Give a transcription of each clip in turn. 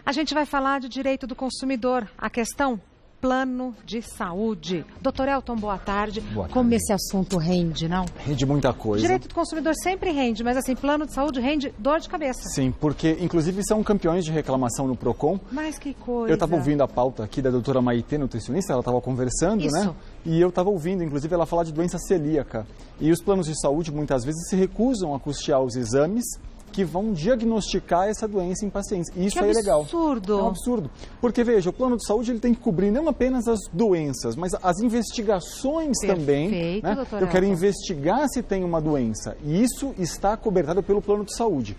A gente vai falar de direito do consumidor, a questão plano de saúde. Doutor Elton, boa tarde. Boa tarde. Como esse assunto rende, não? Rende muita coisa. Direito do consumidor sempre rende, mas assim, plano de saúde rende dor de cabeça. Sim, porque inclusive são campeões de reclamação no Procon. Mas que coisa. Eu estava ouvindo a pauta aqui da doutora Maitê, nutricionista, ela estava conversando, Isso. né? E eu estava ouvindo, inclusive, ela falar de doença celíaca. E os planos de saúde, muitas vezes, se recusam a custear os exames que vão diagnosticar essa doença em pacientes. E isso que é legal. Absurdo. É um absurdo. Porque, veja, o plano de saúde ele tem que cobrir não apenas as doenças, mas as investigações também. Perfeito, Né? doutor Eu quero Elton. investigar se tem uma doença. E isso está cobertado pelo plano de saúde.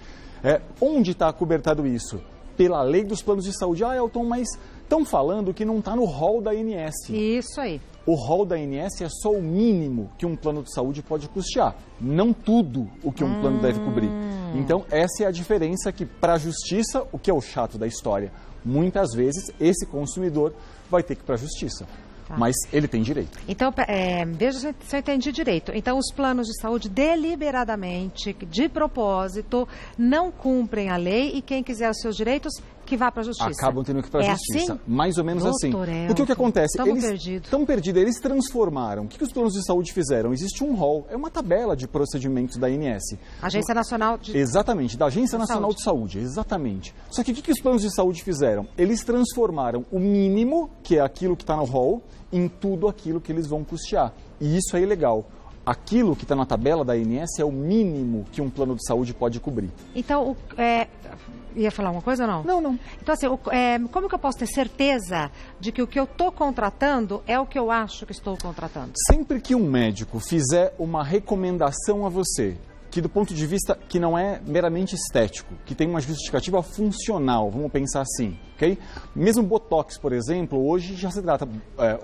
Onde está cobertado isso? Pela lei dos planos de saúde. Ah, Elton, mas estão falando que não está no rol da ANS. Isso aí. O rol da ANS é só o mínimo que um plano de saúde pode custear, não tudo o que um plano deve cobrir. Então, essa é a diferença que, para a justiça, o que é o chato da história, muitas vezes esse consumidor vai ter que ir para a justiça. Tá. Mas ele tem direito. Então, veja se eu entendi direito. Então, os planos de saúde deliberadamente, de propósito, não cumprem a lei e quem quiser os seus direitos, que vá para a justiça. Acabam tendo que ir para a justiça. Assim? Mais ou menos assim. Doutor Elton, Porque o que acontece? estamos Eles perdidos. estão perdidos. Eles transformaram. O que os planos de saúde fizeram? Existe um rol. É uma tabela de procedimentos da ANS. Agência Nacional de... Exatamente, da Agência Nacional de Saúde, exatamente. Só que o que os planos de saúde fizeram? Eles transformaram o mínimo, que é aquilo que está no rol, em tudo aquilo que eles vão custear. E isso é ilegal. Aquilo que está na tabela da ANS é o mínimo que um plano de saúde pode cobrir. Então, ia falar uma coisa ou não? Não, não. Então, assim, como que eu posso ter certeza de que o que eu estou contratando é o que eu acho que estou contratando? Sempre que um médico fizer uma recomendação a você, que do ponto de vista que não é meramente estético, que tem uma justificativa funcional, vamos pensar assim, ok? Mesmo Botox, por exemplo, hoje já se trata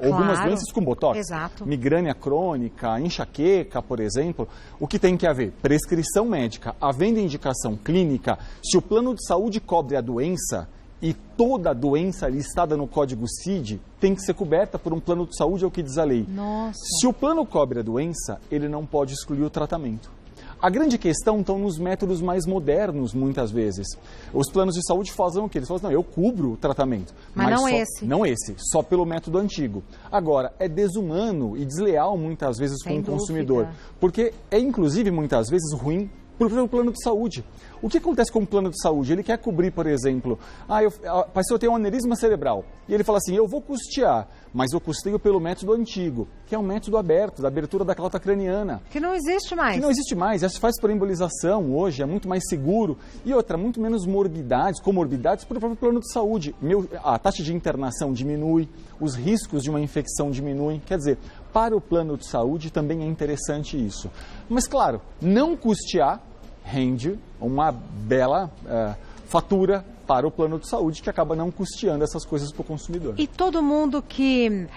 algumas doenças com Botox. Exato. Migrânia crônica, enxaqueca, por exemplo. O que tem que haver? Prescrição médica, havendo indicação clínica, se o plano de saúde cobre a doença e toda a doença listada no código CID tem que ser coberta por um plano de saúde, é o que diz a lei. Nossa. Se o plano cobre a doença, ele não pode excluir o tratamento. A grande questão estão nos métodos mais modernos, muitas vezes. Os planos de saúde fazem o quê? Eles falam, não, eu cubro o tratamento. Mas não só, esse. Não esse, só pelo método antigo. Agora, é desumano e desleal, muitas vezes, com o consumidor. Porque é, inclusive, muitas vezes, ruim para o plano de saúde. O que acontece com o plano de saúde? Ele quer cobrir, por exemplo, a pessoa tem um aneurisma cerebral e ele fala assim, eu vou custear, mas eu custeio pelo método antigo, que é um método aberto, da abertura da cauda craniana. Que não existe mais. Que não existe mais, já se faz por embolização hoje, é muito mais seguro. E outra, muito menos comorbidades para o próprio plano de saúde. A taxa de internação diminui, os riscos de uma infecção diminuem, quer dizer, para o plano de saúde também é interessante isso. Mas claro, não custear rende uma bela fatura para o plano de saúde que acaba não custeando essas coisas para o consumidor. E todo mundo que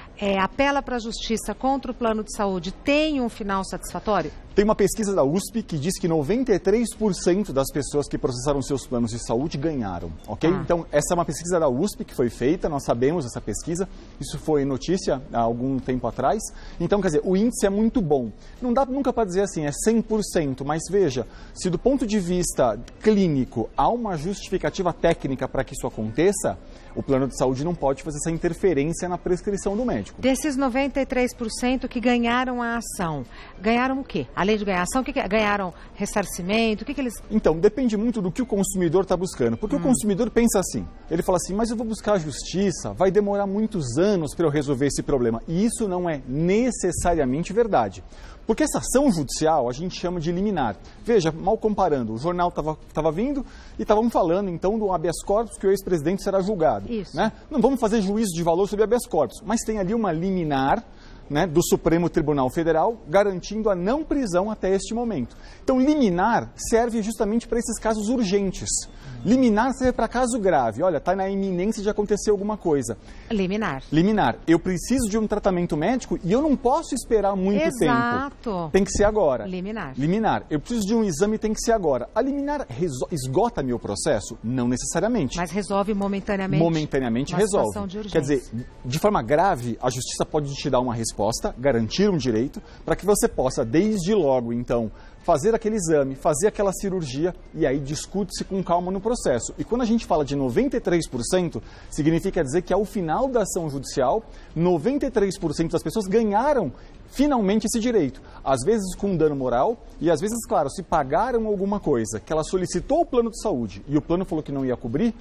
apela para a justiça contra o plano de saúde tem um final satisfatório? Tem uma pesquisa da USP que diz que 93% das pessoas que processaram seus planos de saúde ganharam, ok? Então, essa é uma pesquisa da USP que foi feita, nós sabemos essa pesquisa, isso foi notícia há algum tempo atrás. Então, quer dizer, o índice é muito bom. Não dá nunca para dizer assim, é 100%, mas veja, se do ponto de vista clínico há uma justificativa técnica para que isso aconteça, o plano de saúde não pode fazer essa interferência na prescrição do médico. Desses 93% que ganharam a ação, ganharam o quê? Além de ganhar ação, o que ganharam? Ressarcimento? O que eles... Então, depende muito do que o consumidor está buscando. Porque o consumidor pensa assim, ele fala assim, mas eu vou buscar a justiça, vai demorar muitos anos para eu resolver esse problema. E isso não é necessariamente verdade. Porque essa ação judicial a gente chama de liminar. Veja, mal comparando, o jornal estava vindo e estavam falando então do habeas corpus que o ex-presidente será julgado. Isso. Né? Não vamos fazer juízo de valor sobre habeas corpus, mas tem ali uma liminar, né, do Supremo Tribunal Federal garantindo a não prisão até este momento. Então, liminar serve justamente para esses casos urgentes. Liminar serve para caso grave. Olha, está na iminência de acontecer alguma coisa. Liminar. Liminar. Eu preciso de um tratamento médico e eu não posso esperar muito tempo. Tem que ser agora. Liminar. Liminar. Eu preciso de um exame, tem que ser agora. A liminar esgota meu processo? Não necessariamente. Mas resolve momentaneamente. Momentaneamente resolve. Situação de urgência. Quer dizer, de forma grave, a justiça pode te dar uma resposta resposta, garantir um direito, para que você possa, desde logo, então, fazer aquele exame, fazer aquela cirurgia e aí discute-se com calma no processo. E quando a gente fala de 93%, significa dizer que ao final da ação judicial, 93% das pessoas ganharam finalmente esse direito. Às vezes com dano moral e às vezes, claro, se pagaram alguma coisa que ela solicitou o plano de saúde e o plano falou que não ia cobrir,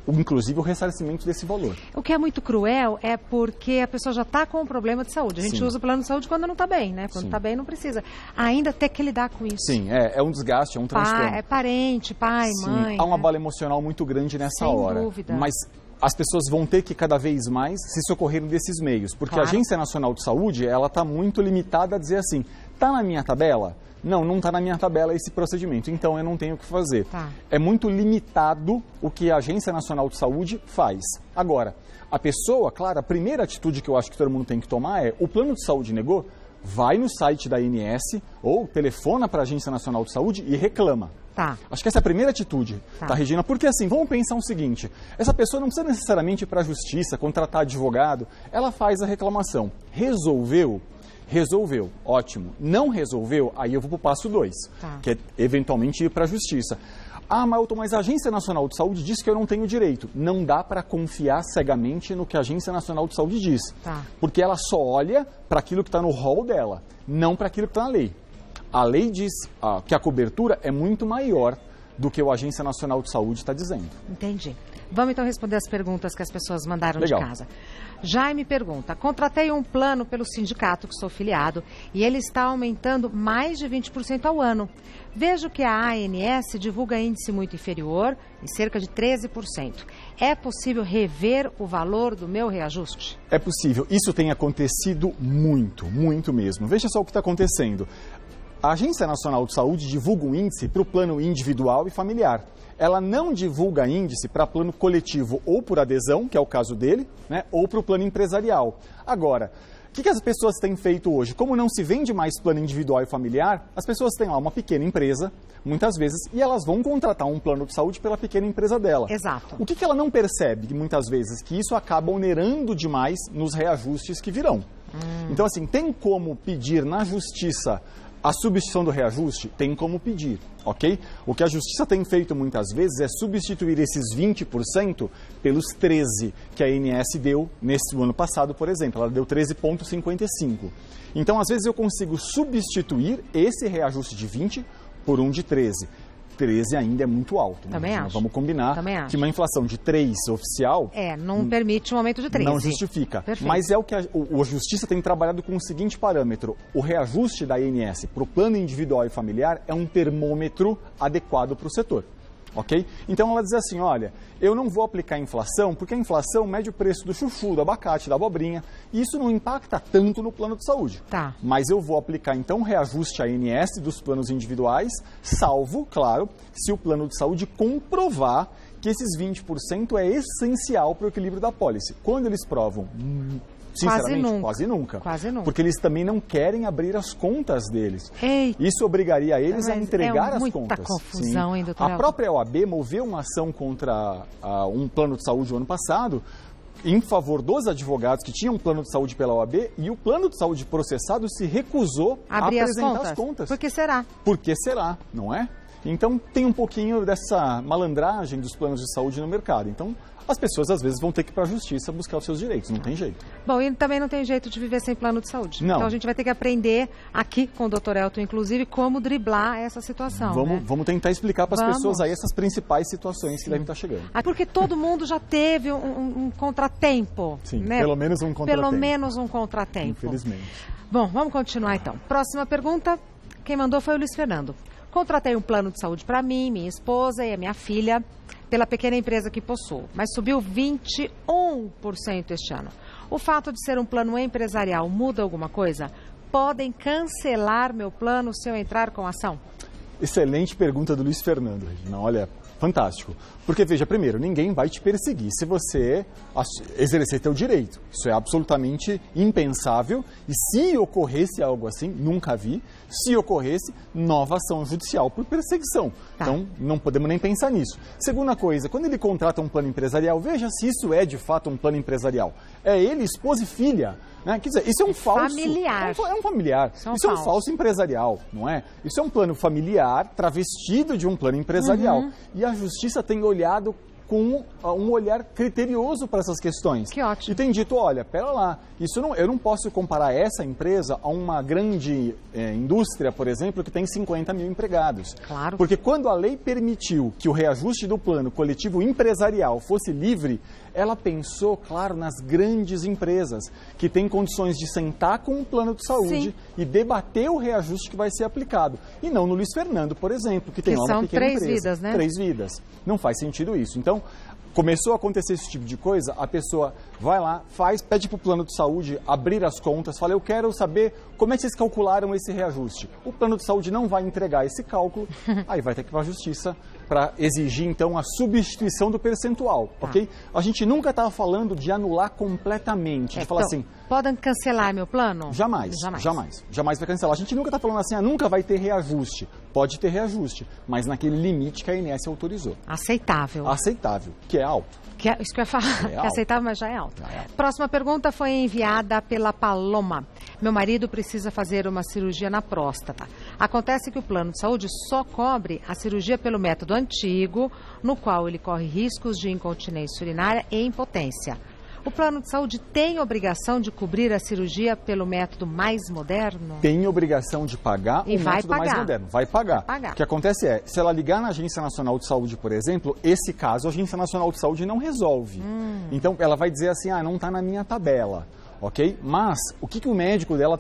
inclusive o ressarcimento desse valor. O que é muito cruel é porque a pessoa já está com um problema de saúde. A gente usa o plano de saúde quando não está bem, né? Quando está bem não precisa. Ainda ter que lidar com isso. Sim, é um desgaste, é um transtorno. É parente, pai, Sim, mãe. Há uma bala emocional muito grande nessa hora. Sem dúvida. Mas as pessoas vão ter que cada vez mais se socorrerem desses meios. Porque a Agência Nacional de Saúde, ela está muito limitada a dizer assim, está na minha tabela? Não está na minha tabela esse procedimento, então eu não tenho o que fazer. É muito limitado o que a Agência Nacional de Saúde faz. Agora, a pessoa, claro, a primeira atitude que eu acho que todo mundo tem que tomar é, o plano de saúde negou, vai no site da ANS ou telefona para a Agência Nacional de Saúde e reclama. Acho que essa é a primeira atitude, tá, Regina? Porque assim, vamos pensar o seguinte, essa pessoa não precisa necessariamente ir para a justiça, contratar advogado, ela faz a reclamação. Resolveu, ótimo. Não resolveu, aí eu vou para o passo 2, que é eventualmente ir para a justiça. Ah, Mailton, mas a Agência Nacional de Saúde diz que eu não tenho direito. Não dá para confiar cegamente no que a Agência Nacional de Saúde diz. Porque ela só olha para aquilo que está no rol dela, não para aquilo que está na lei. A lei diz que a cobertura é muito maior do que a Agência Nacional de Saúde está dizendo. Entendi. Vamos então responder as perguntas que as pessoas mandaram de casa. Jaime pergunta, contratei um plano pelo sindicato que sou filiado e ele está aumentando mais de 20% ao ano. Vejo que a ANS divulga índice muito inferior, em cerca de 13%. É possível rever o valor do meu reajuste? É possível. Isso tem acontecido muito, muito mesmo. Veja só o que está acontecendo. A Agência Nacional de Saúde divulga um índice para o plano individual e familiar. Ela não divulga índice para plano coletivo ou por adesão, que é o caso dele, né, ou para o plano empresarial. Agora, o que as pessoas têm feito hoje? Como não se vende mais plano individual e familiar, as pessoas têm lá uma pequena empresa, muitas vezes, e elas vão contratar um plano de saúde pela pequena empresa dela. Exato. O que ela não percebe, muitas vezes, que isso acaba onerando demais nos reajustes que virão. Então, assim, tem como pedir na justiça a substituição do reajuste? Tem como pedir, ok? O que a Justiça tem feito muitas vezes é substituir esses 20% pelos 13% que a ANS deu nesse ano passado, por exemplo. Ela deu 13,55%. Então, às vezes, eu consigo substituir esse reajuste de 20% por um de 13%. 13 ainda é muito alto. Também acho. Vamos combinar que uma inflação de 3 oficial... não permite um aumento de 13. Não justifica. Perfeito. Mas é o que a Justiça tem trabalhado com o seguinte parâmetro. O reajuste da ANS para o plano individual e familiar é um termômetro adequado para o setor. Ok? Então ela diz assim, olha, eu não vou aplicar a inflação porque a inflação mede o preço do chuchu, do abacate, da abobrinha, e isso não impacta tanto no plano de saúde. Mas eu vou aplicar então o reajuste ANS dos planos individuais, salvo, claro, se o plano de saúde comprovar que esses 20% é essencial para o equilíbrio da apólice. Quando eles provam... Sinceramente, quase nunca. Porque eles também não querem abrir as contas deles. Isso obrigaria eles a entregar as contas. Confusão, hein, doutor? A própria OAB moveu uma ação contra um plano de saúde no ano passado, em favor dos advogados que tinham um plano de saúde pela OAB, e o plano de saúde processado se recusou a apresentar as contas. Por que será? Por que será, não é? Então, tem um pouquinho dessa malandragem dos planos de saúde no mercado. Então, as pessoas, às vezes, vão ter que ir para a justiça buscar os seus direitos. Não tem jeito. Bom, e também não tem jeito de viver sem plano de saúde. Não. Então, a gente vai ter que aprender aqui com o Dr. Elton, inclusive, como driblar essa situação. Vamos tentar explicar para as pessoas aí essas principais situações que devem estar chegando. Porque todo mundo já teve um contratempo. Sim, né? Pelo menos um contratempo. Pelo menos um contratempo. Infelizmente. Bom, vamos continuar então. Próxima pergunta. Quem mandou foi o Luiz Fernando. Contratei um plano de saúde para mim, minha esposa e a minha filha pela pequena empresa que possuo, mas subiu 21% este ano. O fato de ser um plano empresarial muda alguma coisa? Podem cancelar meu plano se eu entrar com ação? Excelente pergunta do Luiz Fernando, Regina. Olha, fantástico. Porque, veja, primeiro, ninguém vai te perseguir se você exercer teu direito. Isso é absolutamente impensável. E se ocorresse algo assim, nunca vi, se ocorresse, nova ação judicial por perseguição. Então, não podemos nem pensar nisso. Segunda coisa, quando ele contrata um plano empresarial, veja se isso é de fato um plano empresarial. É ele, esposa e filha. Né? Quer dizer, isso é um falso... Familiar. É um familiar. Isso é um falso empresarial, não é? Isso é um plano familiar travestido de um plano empresarial. E a Justiça tem olhado com um olhar criterioso para essas questões. Que ótimo. E tem dito, olha, pera lá, eu não posso comparar essa empresa a uma grande indústria, por exemplo, que tem 50 mil empregados. Claro. Porque quando a lei permitiu que o reajuste do plano coletivo empresarial fosse livre, ela pensou, claro, nas grandes empresas, que têm condições de sentar com o plano de saúde e debater o reajuste que vai ser aplicado. E não no Luiz Fernando, por exemplo, que tem lá uma pequena empresa. 3 vidas, né? 3 vidas. Não faz sentido isso. Então, começou a acontecer esse tipo de coisa, a pessoa vai lá, pede para o plano de saúde abrir as contas, fala, eu quero saber como é que vocês calcularam esse reajuste. O plano de saúde não vai entregar esse cálculo, aí vai ter que ir para a Justiça para exigir, então, a substituição do percentual, ok? A gente nunca estava falando de anular completamente, de falar assim... Podem cancelar meu plano? Jamais vai cancelar. A gente nunca está falando assim, nunca vai ter reajuste. Pode ter reajuste, mas naquele limite que a ANS autorizou. Aceitável. Aceitável, que é alto. Isso que eu ia falar, que é aceitável, mas já é alto. Próxima pergunta foi enviada pela Paloma. Meu marido precisa fazer uma cirurgia na próstata. Acontece que o plano de saúde só cobre a cirurgia pelo método antigo, no qual ele corre riscos de incontinência urinária e impotência. O plano de saúde tem obrigação de cobrir a cirurgia pelo método mais moderno? Tem obrigação de pagar o método mais moderno. Vai pagar. O que acontece é, se ela ligar na Agência Nacional de Saúde, por exemplo, esse caso a Agência Nacional de Saúde não resolve. Então, ela vai dizer assim, não está na minha tabela. Ok? Mas, o que o médico dela,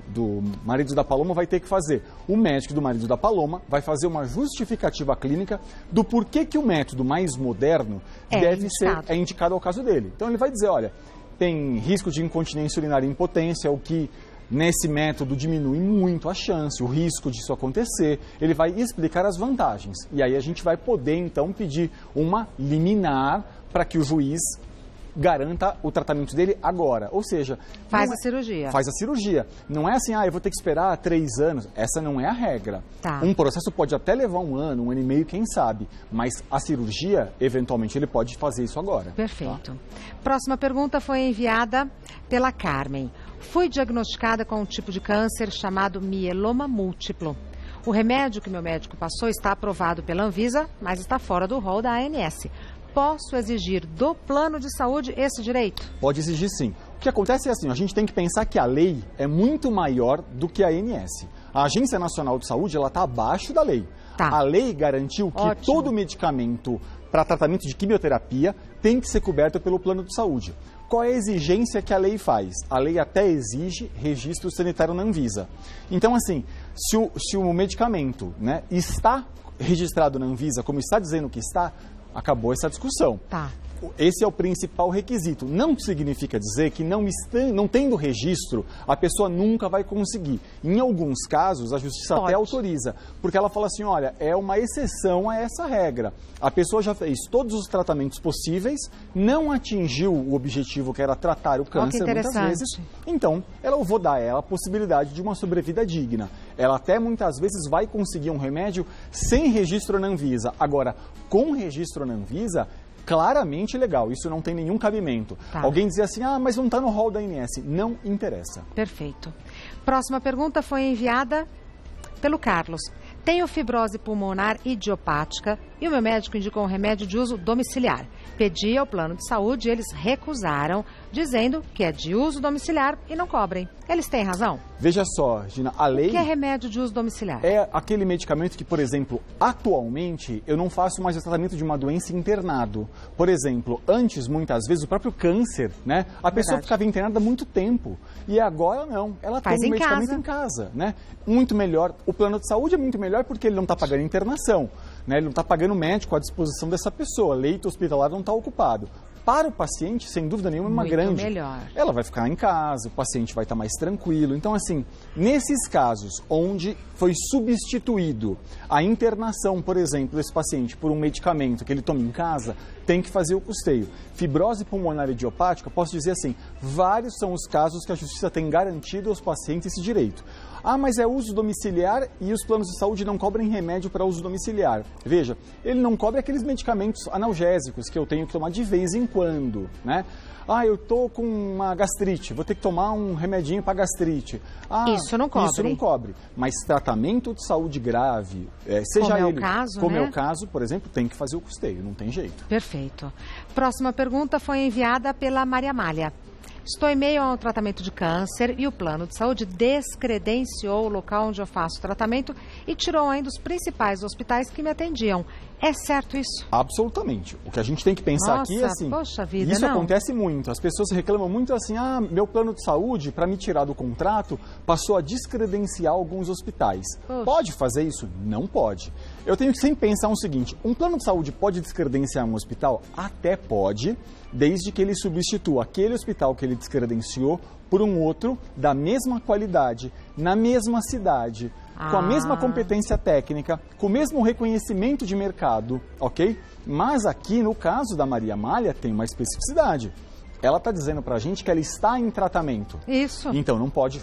do marido da Paloma, vai ter que fazer? O médico do marido da Paloma vai fazer uma justificativa clínica do porquê que o método mais moderno é indicado ao caso dele. Então, ele vai dizer, olha, tem risco de incontinência urinária e impotência, o que nesse método diminui muito a chance, o risco disso acontecer. Ele vai explicar as vantagens. E aí a gente vai poder, então, pedir uma liminar para que o juiz garanta o tratamento dele agora. Ou seja... Faz a cirurgia. Faz a cirurgia. Não é assim, eu vou ter que esperar 3 anos. Essa não é a regra. Um processo pode até levar 1 ano, 1 ano e meio, quem sabe. Mas a cirurgia, eventualmente, ele pode fazer isso agora. Perfeito. Próxima pergunta foi enviada pela Carmen. Fui diagnosticada com um tipo de câncer chamado mieloma múltiplo. O remédio que meu médico passou está aprovado pela Anvisa, mas está fora do rol da ANS. Posso exigir do plano de saúde esse direito? Pode exigir sim. O que acontece é assim, a gente tem que pensar que a lei é muito maior do que a ANS. A Agência Nacional de Saúde está abaixo da lei. A lei garantiu que todo medicamento para tratamento de quimioterapia tem que ser coberto pelo plano de saúde. Qual é a exigência que a lei faz? A lei até exige registro sanitário na Anvisa. Então, assim, se o medicamento, né, está registrado na Anvisa, como está dizendo que está, acabou essa discussão. Esse é o principal requisito. Não significa dizer que não tendo registro, a pessoa nunca vai conseguir. Em alguns casos, a Justiça até autoriza, porque ela fala assim, olha, é uma exceção a essa regra. A pessoa já fez todos os tratamentos possíveis, não atingiu o objetivo que era tratar o câncer muitas vezes, então eu vou dar a ela a possibilidade de uma sobrevida digna. Ela até muitas vezes vai conseguir um remédio sem registro na Anvisa. Agora, com registro na Anvisa, claramente legal, isso não tem nenhum cabimento. Alguém dizia assim, mas não está no rol da ANS. Não interessa. Perfeito. Próxima pergunta foi enviada pelo Carlos. Tenho fibrose pulmonar idiopática e o meu médico indicou um remédio de uso domiciliar. Pedi ao plano de saúde e eles recusaram, dizendo que é de uso domiciliar e não cobrem. Eles têm razão? Veja só, Gina, a lei... O que é remédio de uso domiciliar? É aquele medicamento que, por exemplo, atualmente eu não faço mais o tratamento de uma doença internado. Por exemplo, antes, muitas vezes, o próprio câncer, né? A pessoa ficava internada há muito tempo. E agora não. Ela toma o medicamento em casa, né? Muito melhor. O plano de saúde é muito melhor porque ele não está pagando internação, né? Ele não está pagando médico à disposição dessa pessoa. Leito hospitalar não está ocupado. Para o paciente, sem dúvida nenhuma, é uma grande. Melhor. Ela vai ficar em casa, o paciente vai estar mais tranquilo. Então, assim, nesses casos onde foi substituído a internação, por exemplo, desse paciente por um medicamento que ele toma em casa, tem que fazer o custeio. Fibrose pulmonar idiopática, posso dizer assim, vários são os casos que a Justiça tem garantido aos pacientes esse direito. Ah, mas é uso domiciliar e os planos de saúde não cobrem remédio para uso domiciliar. Veja, ele não cobre aqueles medicamentos analgésicos que eu tenho que tomar de vez em quando, né? Ah, eu tô com uma gastrite, vou ter que tomar um remedinho para gastrite. Ah, isso não cobre. Isso não cobre. Mas tratamento de saúde grave, seja como ele, é o caso, como né? é o caso, por exemplo, tem que fazer o custeio, não tem jeito. Perfeito. Próxima pergunta foi enviada pela Maria Amália. Estou em meio a um tratamento de câncer e o plano de saúde descredenciou o local onde eu faço o tratamento e tirou ainda os principais hospitais que me atendiam. É certo isso? Absolutamente. O que a gente tem que pensar aqui é assim, poxa vida, isso não. acontece muito. As pessoas reclamam muito assim, ah, meu plano de saúde, para me tirar do contrato, passou a descredenciar alguns hospitais. Poxa. Pode fazer isso? Não pode. Eu tenho que sempre pensar o seguinte, um plano de saúde pode descredenciar um hospital? Até pode, desde que ele substitua aquele hospital que ele descredenciou por um outro da mesma qualidade, na mesma cidade, com a mesma competência técnica, com o mesmo reconhecimento de mercado, ok? Mas aqui, no caso da Maria Amália, tem uma especificidade. Ela está dizendo para a gente que ela está em tratamento. Isso. Então, não pode.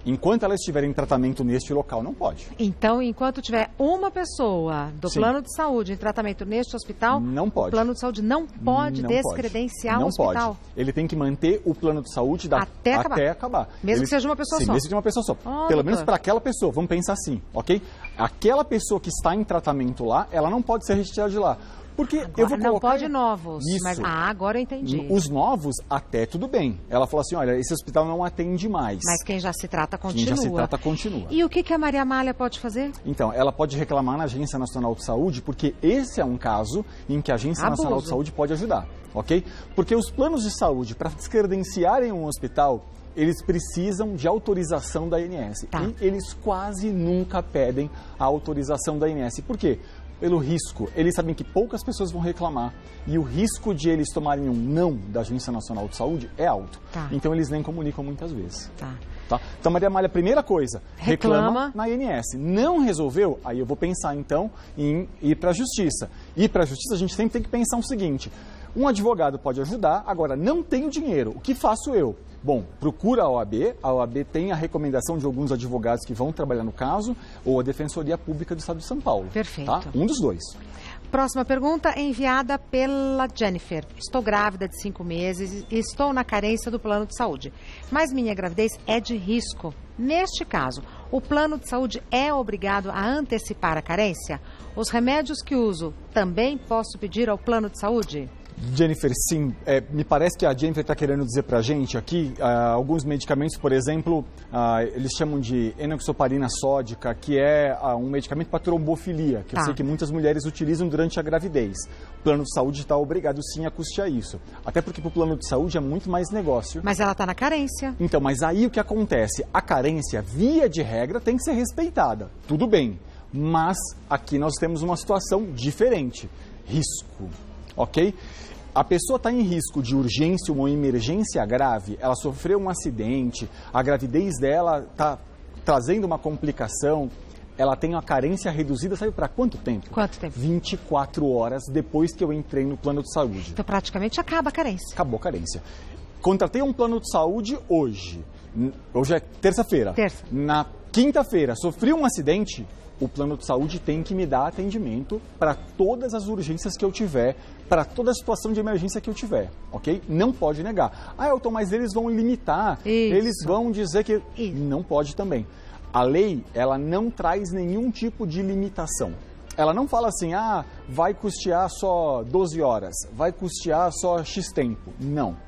Enquanto ela estiver em tratamento neste local, não pode. Então, enquanto tiver uma pessoa do Sim. plano de saúde em tratamento neste hospital, não pode. O plano de saúde não pode descredenciar o hospital. Pode. Ele tem que manter o plano de saúde até acabar. Mesmo que seja uma pessoa só. Mesmo que seja uma pessoa só. Pelo menos para aquela pessoa. Vamos pensar assim, ok? Aquela pessoa que está em tratamento lá, ela não pode ser retirada de lá. Porque agora, eu vou colocar... Não pode novos, isso. Mas agora eu entendi. Os novos, até tudo bem. Ela falou assim, olha, esse hospital não atende mais. Mas quem já se trata, continua. Quem já se trata, continua. E o que a Maria Amália pode fazer? Então, ela pode reclamar na Agência Nacional de Saúde, porque esse é um caso em que a Agência Nacional de Saúde pode ajudar, ok? Porque os planos de saúde, para descredenciarem um hospital, eles precisam de autorização da ANS. Tá. E eles quase nunca pedem a autorização da ANS. Por quê? Pelo risco. Eles sabem que poucas pessoas vão reclamar e o risco de eles tomarem um não da Agência Nacional de Saúde é alto. Tá. Então, eles nem comunicam muitas vezes. Tá. Então, Maria Amália, primeira coisa, reclama na ANS. Não resolveu? Aí eu vou pensar, então, em ir para a Justiça. Ir para a Justiça, a gente sempre tem que pensar o seguinte, um advogado pode ajudar, agora, não tenho dinheiro, o que faço eu? Bom, procura a OAB tem a recomendação de alguns advogados que vão trabalhar no caso, ou a Defensoria Pública do Estado de São Paulo. Perfeito. Tá? Um dos dois. Próxima pergunta enviada pela Jennifer. Estou grávida de 5 meses e estou na carência do plano de saúde, mas minha gravidez é de risco. Neste caso, o plano de saúde é obrigado a antecipar a carência? Os remédios que uso também posso pedir ao plano de saúde? Jennifer, sim. Me parece que a Jennifer está querendo dizer para a gente aqui alguns medicamentos, por exemplo, eles chamam de enoxaparina sódica, que é um medicamento para trombofilia, que eu sei que muitas mulheres utilizam durante a gravidez. O plano de saúde está obrigado sim a custear isso. Até porque para o plano de saúde é muito mais negócio. Mas ela está na carência. Então, mas aí o que acontece? A carência, via de regra, tem que ser respeitada. Tudo bem. Mas aqui nós temos uma situação diferente. Risco. Ok? A pessoa está em risco de urgência ou uma emergência grave, ela sofreu um acidente, a gravidez dela está trazendo uma complicação, ela tem uma carência reduzida, sabe para quanto tempo? Quanto tempo? 24 horas depois que eu entrei no plano de saúde. Então praticamente acaba a carência. Acabou a carência. Contratei um plano de saúde hoje. Hoje é terça-feira. Na quinta-feira, sofri um acidente, o plano de saúde tem que me dar atendimento para todas as urgências que eu tiver, para toda a situação de emergência que eu tiver, ok? Não pode negar. Ah, Elton, mas eles vão limitar, eles vão dizer que... Não pode também. A lei, ela não traz nenhum tipo de limitação. Ela não fala assim, vai custear só 12 horas, vai custear só X tempo. Não.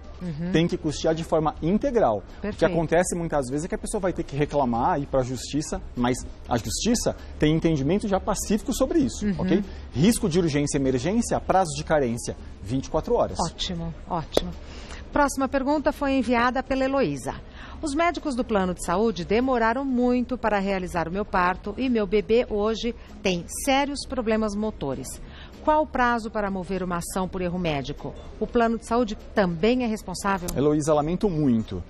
Tem que custear de forma integral. Perfeito. O que acontece muitas vezes é que a pessoa vai ter que reclamar, ir para a justiça, mas a justiça tem entendimento já pacífico sobre isso, ok? Risco de urgência e emergência, prazo de carência, 24 horas. Ótimo, ótimo. Próxima pergunta foi enviada pela Heloísa. Os médicos do plano de saúde demoraram muito para realizar o meu parto e meu bebê hoje tem sérios problemas motores. Qual o prazo para mover uma ação por erro médico? O plano de saúde também é responsável? Heloísa, lamento muito.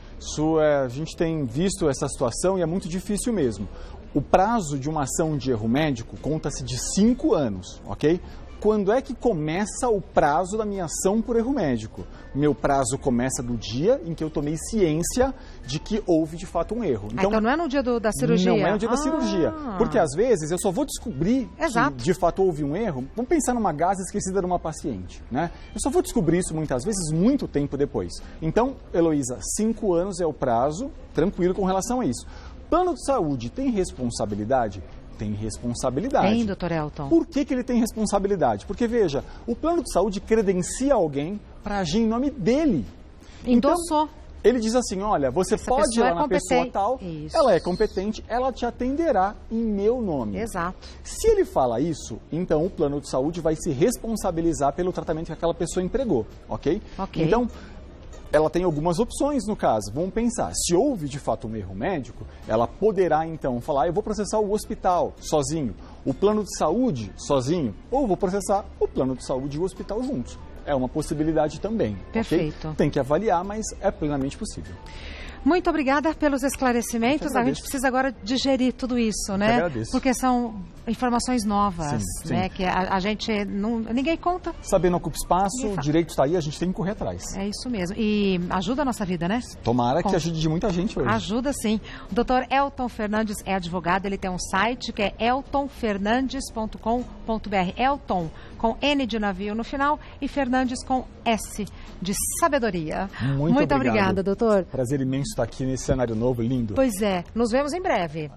A gente tem visto essa situação e é muito difícil mesmo. O prazo de uma ação de erro médico conta-se de 5 anos, ok? quando é que começa o prazo da minha ação por erro médico? Meu prazo começa do dia em que eu tomei ciência de que houve de fato um erro. Então não é no dia da cirurgia? Não é no dia da cirurgia. Porque às vezes eu só vou descobrir que de fato houve um erro. Vamos pensar numa gase esquecida de uma paciente, né? Eu só vou descobrir isso muitas vezes muito tempo depois. Então, Heloísa, 5 anos é o prazo, tranquilo com relação a isso. Plano de saúde tem responsabilidade? Tem responsabilidade. Tem, doutor Elton. Por que ele tem responsabilidade? Porque, veja, o plano de saúde credencia alguém para agir em nome dele. Endossou. Então, ele diz assim, olha, você pode ir lá na pessoa tal, ela é competente, ela te atenderá em meu nome. Exato. Se ele fala isso, então o plano de saúde vai se responsabilizar pelo tratamento que aquela pessoa empregou, ok? Então, ela tem algumas opções no caso. Vamos pensar, se houve de fato um erro médico, ela poderá então falar, eu vou processar o hospital sozinho, o plano de saúde sozinho, ou vou processar o plano de saúde e o hospital juntos. É uma possibilidade também. Perfeito. Okay? Tem que avaliar, mas é plenamente possível. Muito obrigada pelos esclarecimentos. A gente precisa agora digerir tudo isso, né? Agradeço. Porque são informações novas, sim, né? Que a gente ninguém conta. Saber não ocupa espaço, o direito está aí, a gente tem que correr atrás. É isso mesmo. E ajuda a nossa vida, né? Tomara que ajude de muita gente hoje. Ajuda sim. O doutor Elton Fernandes é advogado, ele tem um site que é eltonfernandes.com.br. Elton com N de navio no final e Fernandes com S de sabedoria. Muito obrigada, doutor. Prazer imenso estar aqui nesse cenário novo, lindo. Pois é. Nos vemos em breve.